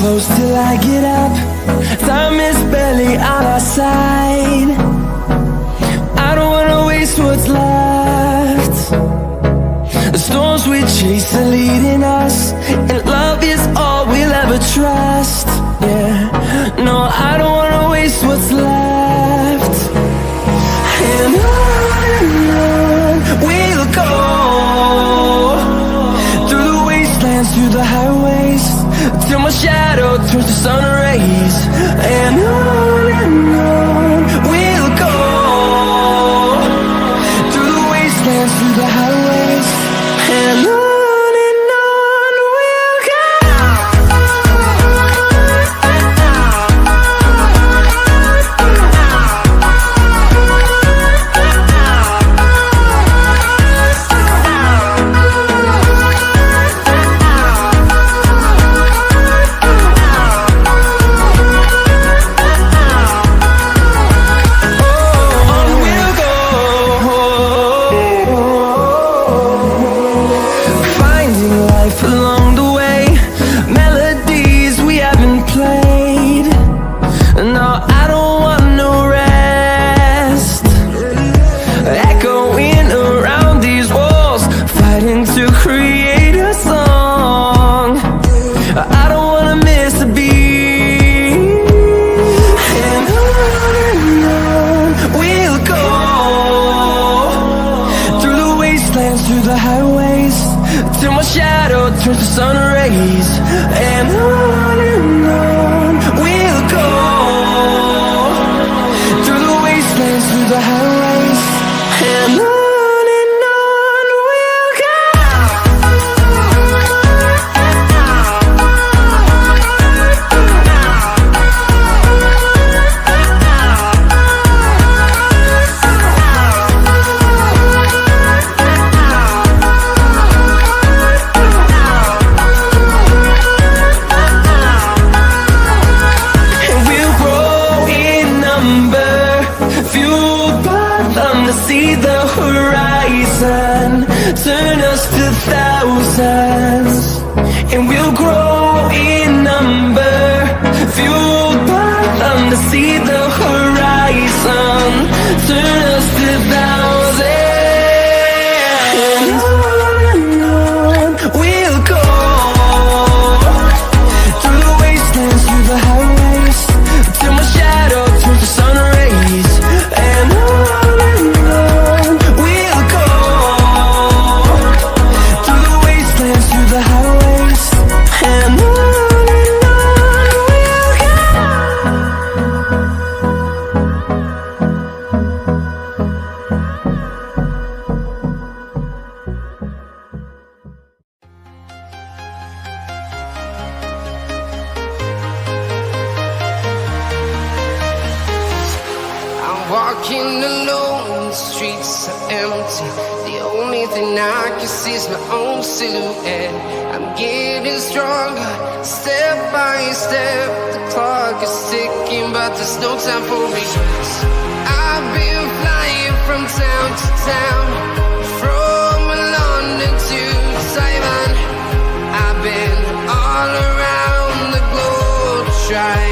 close till I get up. Time is barely on our side. I don't wanna waste what's left. The storms we chase are leading us, and love is all we'll ever trust. Yeah, no, I don't wanna waste what's left. And on we'll go, through the wastelands, through the highways, till my shadow turns to sun rays. And on we'll go, through the wastelands, through the highways, and on we'll go. Along the way, melodies we haven't played. No, I don't want no rest. Echoing around these walls, fighting to create a song. I don't wanna miss a beat. And on we'll go, through the wastelands, through the highways, till my shadow turns to sun rays. And on we'll go, through the wastelands, through the highways, and on we'll go. See the horizon, turn us to thousands, and we'll grow in number, fueled by them. To see the horizon, turn us to thousands, and on we'll go, through the wastelands, through the highways, till my shadow turns to sun rays. And walking alone, the streets are empty. The only thing I can see is my own silhouette. I'm getting stronger, step by step. The clock is ticking, but there's no time for me. I've been flying from town to town, from London to Taiwan. I've been all around the globe trying